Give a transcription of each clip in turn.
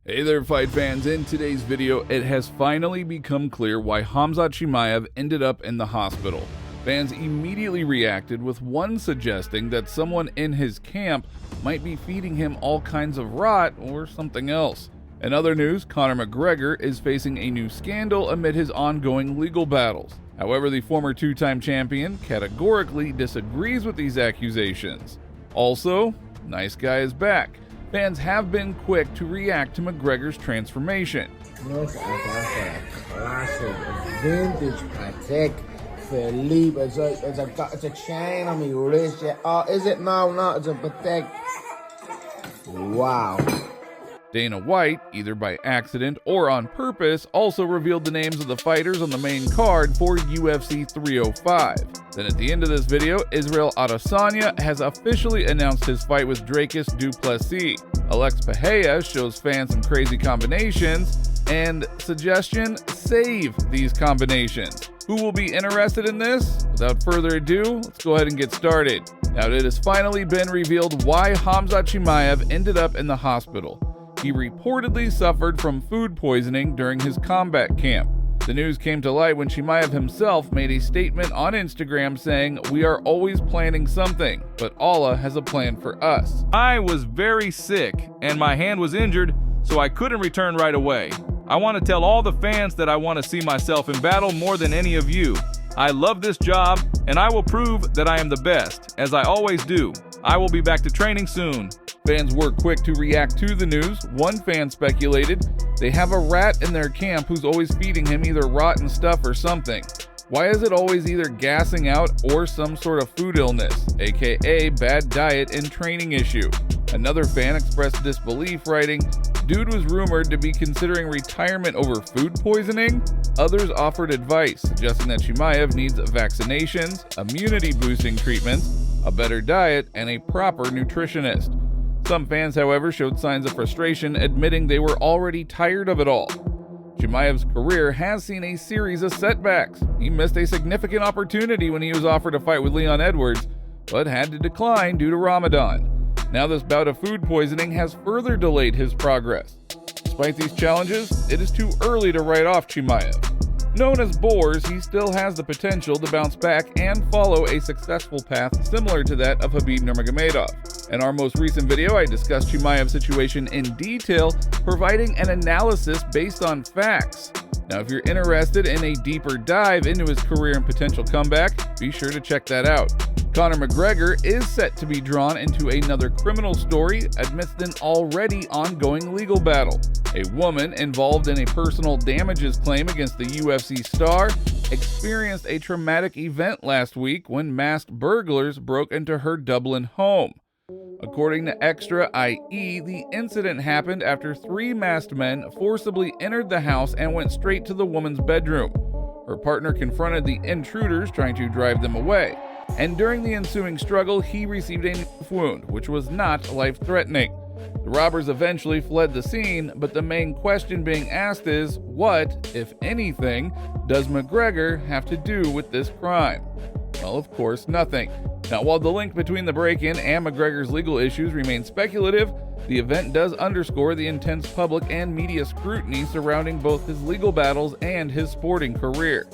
Hey there, fight fans. In today's video, it has finally become clear why Khamzat Chimaev ended up in the hospital. Fans immediately reacted, with one suggesting that someone in his camp might be feeding him all kinds of rot or something else. In other news, Conor McGregor is facing a new scandal amid his ongoing legal battles. However, the former two-time champion categorically disagrees with these accusations. Also, nice guy is back. Fans have been quick to react to McGregor's transformation. Look at that classic vintage Patek Philippe. It's a chain on my wrist. Oh, is it? No, it's a Patek. Wow. Dana White, either by accident or on purpose, also revealed the names of the fighters on the main card for UFC 305. Then at the end of this video, Israel Adesanya has officially announced his fight with Dricus Du Plessis. Alex Pereira shows fans some crazy combinations, and suggestion, save these combinations. Who will be interested in this? Without further ado, let's go ahead and get started. Now, it has finally been revealed why Khamzat Chimaev ended up in the hospital. He reportedly suffered from food poisoning during his combat camp. The news came to light when Chimaev himself made a statement on Instagram saying, "We are always planning something, but Allah has a plan for us." I was very sick and my hand was injured, so I couldn't return right away. I want to tell all the fans that I want to see myself in battle more than any of you. I love this job and I will prove that I am the best, as I always do. I will be back to training soon. Fans were quick to react to the news. One fan speculated they have a rat in their camp who's always feeding him either rotten stuff or something. Why is it always either gassing out or some sort of food illness, aka bad diet and training issue? Another fan expressed disbelief, writing, "Dude was rumored to be considering retirement over food poisoning." Others offered advice, suggesting that Chimaev needs vaccinations, immunity-boosting treatments, a better diet, and a proper nutritionist. Some fans, however, showed signs of frustration, admitting they were already tired of it all. Chimaev's career has seen a series of setbacks. He missed a significant opportunity when he was offered a fight with Leon Edwards, but had to decline due to Ramadan. Now this bout of food poisoning has further delayed his progress. Despite these challenges, it is too early to write off Chimaev. Known as Boars, he still has the potential to bounce back and follow a successful path similar to that of Khabib Nurmagomedov. In our most recent video, I discussed Chimaev's situation in detail, providing an analysis based on facts. Now, if you're interested in a deeper dive into his career and potential comeback, be sure to check that out. Conor McGregor is set to be drawn into another criminal story amidst an already ongoing legal battle. A woman involved in a personal damages claim against the UFC star experienced a traumatic event last week when masked burglars broke into her Dublin home. According to Extra, i.e., the incident happened after 3 masked men forcibly entered the house and went straight to the woman's bedroom. Her partner confronted the intruders, trying to drive them away, and during the ensuing struggle, he received a knife wound, which was not life-threatening. The robbers eventually fled the scene, but the main question being asked is, what, if anything, does McGregor have to do with this crime? Well, of course, nothing. Now, while the link between the break-in and McGregor's legal issues remains speculative, the event does underscore the intense public and media scrutiny surrounding both his legal battles and his sporting career.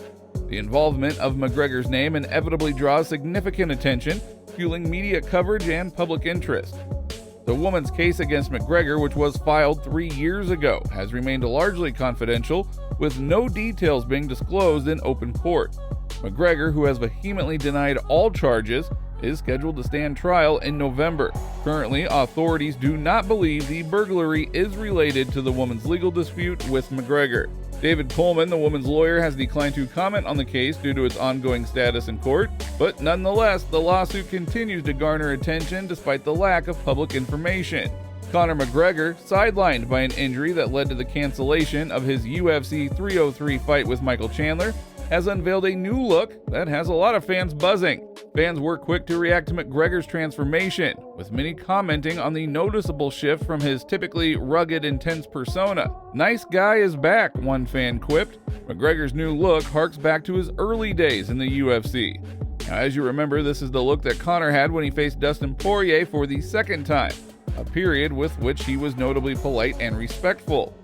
The involvement of McGregor's name inevitably draws significant attention, fueling media coverage and public interest. The woman's case against McGregor, which was filed 3 years ago, has remained largely confidential, with no details being disclosed in open court. McGregor, who has vehemently denied all charges, is scheduled to stand trial in November. Currently, authorities do not believe the burglary is related to the woman's legal dispute with McGregor. David Coleman, the woman's lawyer, has declined to comment on the case due to its ongoing status in court, but nonetheless, the lawsuit continues to garner attention despite the lack of public information. Conor McGregor, sidelined by an injury that led to the cancellation of his UFC 303 fight with Michael Chandler, has unveiled a new look that has a lot of fans buzzing. Fans were quick to react to McGregor's transformation, with many commenting on the noticeable shift from his typically rugged, intense persona. "Nice guy is back," one fan quipped. McGregor's new look harks back to his early days in the UFC. Now, as you remember, this is the look that Conor had when he faced Dustin Poirier for the second time. a period with which he was notably polite and respectful.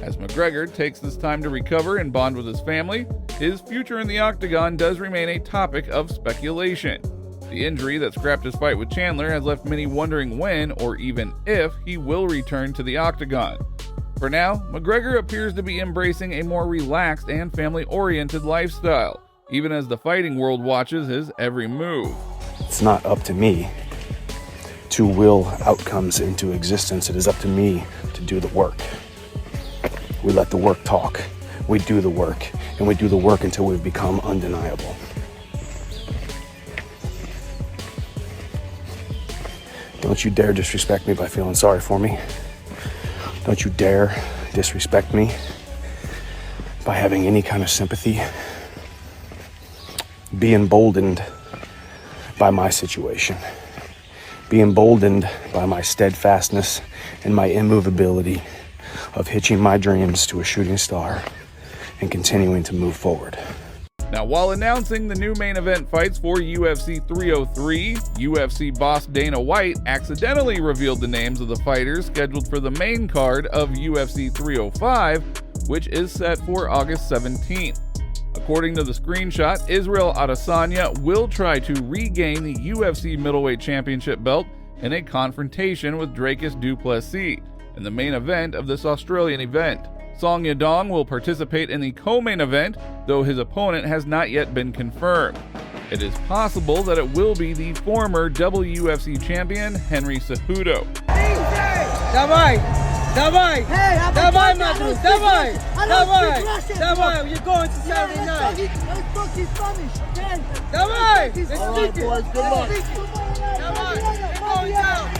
As McGregor takes this time to recover and bond with his family, his future in the octagon does remain a topic of speculation. The injury that scrapped his fight with Chandler has left many wondering when, or even if, he will return to the octagon. For now, McGregor appears to be embracing a more relaxed and family-oriented lifestyle, even as the fighting world watches his every move. It's not up to me to will outcomes into existence. It is up to me to do the work. We let the work talk. We do the work, and we do the work until we've become undeniable. Don't you dare disrespect me by feeling sorry for me. Don't you dare disrespect me by having any kind of sympathy. Be emboldened by my situation. Be emboldened by my steadfastness and my immovability of hitching my dreams to a shooting star and continuing to move forward. Now, while announcing the new main event fights for UFC 303, UFC boss Dana White accidentally revealed the names of the fighters scheduled for the main card of UFC 305, which is set for August 17th. According to the screenshot, Israel Adesanya will try to regain the UFC middleweight championship belt in a confrontation with Dricus Du Plessis in the main event of this Australian event. Song Yadong will participate in the co-main event, though his opponent has not yet been confirmed. It is possible that it will be the former WFC champion Henry Cejudo. Давай! Давай! Давай, Madrid! Давай! Давай! Давай! You're going to Saturday night! Давай! Let's stick it! Давай! You're going down!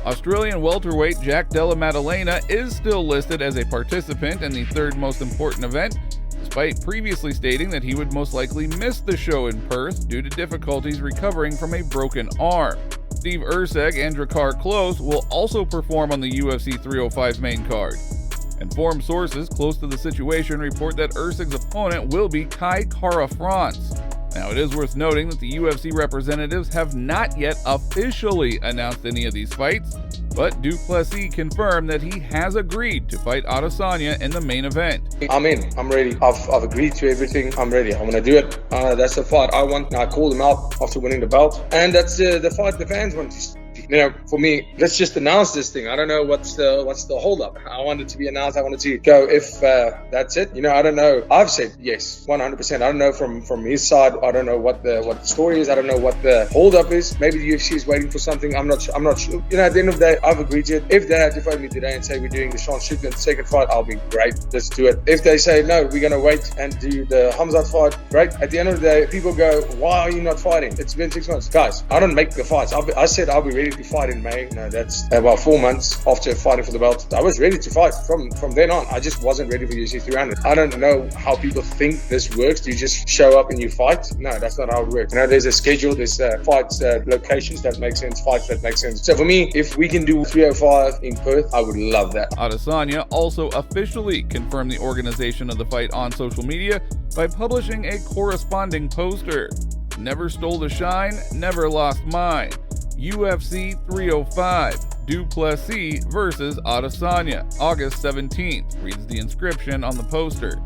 Australian welterweight Jack Della Maddalena is still listed as a participant in the third most important event, despite previously stating that he would most likely miss the show in Perth due to difficulties recovering from a broken arm. Steve Erceg and Drakkar Klose will also perform on the UFC 305 main card. Informed sources close to the situation report that Erceg's opponent will be Kai Kara-France. Now, it is worth noting that the UFC representatives have not yet officially announced any of these fights, but Du Plessis confirmed that he has agreed to fight Adesanya in the main event. I'm in. I'm ready. I've agreed to everything. I'm ready. I'm going to do it. That's the fight I want. I called him out after winning the belt. And that's the fight the fans want to see. You know, for me, let's just announce this thing. I don't know what's the holdup. I want it to be announced. I want it to go. If that's it, you know, I don't know. I've said yes, 100%. I don't know from his side. I don't know what the story is. I don't know what the holdup is. Maybe the UFC is waiting for something. I'm not sure. You know, at the end of the day, I've agreed to it. If they had to phone me today and say we're doing the Sean Strickland second fight, I'll be great. Let's do it. If they say no, we're gonna wait and do the Khamzat fight, great. At the end of the day, people go, why are you not fighting? It's been 6 months, guys. I don't make the fights. I said I'll be ready to fight in May. No, that's about 4 months after fighting for the belt. I was ready to fight from then on. I just wasn't ready for UFC 300. I don't know how people think this works. Do you just show up and you fight? No, that's not how it works. You know, there's a schedule, there's fights, locations that make sense, fights that make sense. So for me, if we can do 305 in Perth, I would love that. Adesanya also officially confirmed the organization of the fight on social media by publishing a corresponding poster. Never stole the shine, never lost mine. UFC 305, Du Plessis versus Adesanya, August 17th, reads the inscription on the poster.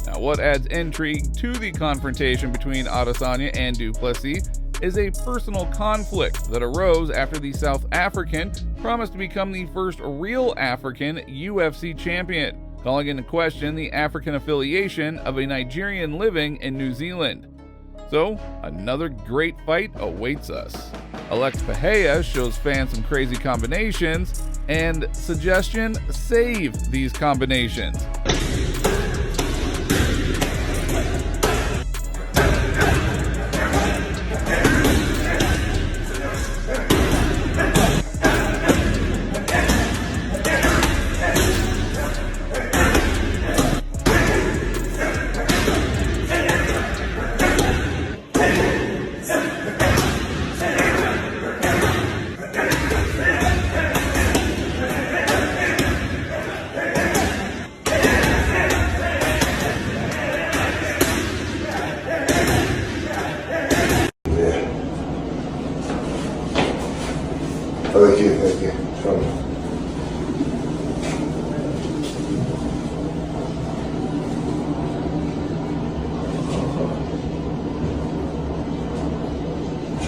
Now, what adds intrigue to the confrontation between Adesanya and Du Plessis is a personal conflict that arose after the South African promised to become the first real African UFC champion, calling into question the African affiliation of a Nigerian living in New Zealand. So, another great fight awaits us. Alex Pereira shows fans some crazy combinations, and suggestion, save these combinations.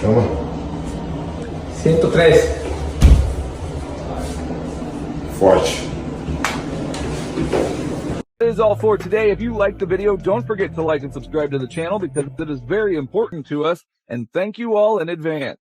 Vamos. 103. Forte. That is all for today. If you liked the video, don't forget to like and subscribe to the channel because it is very important to us. And thank you all in advance.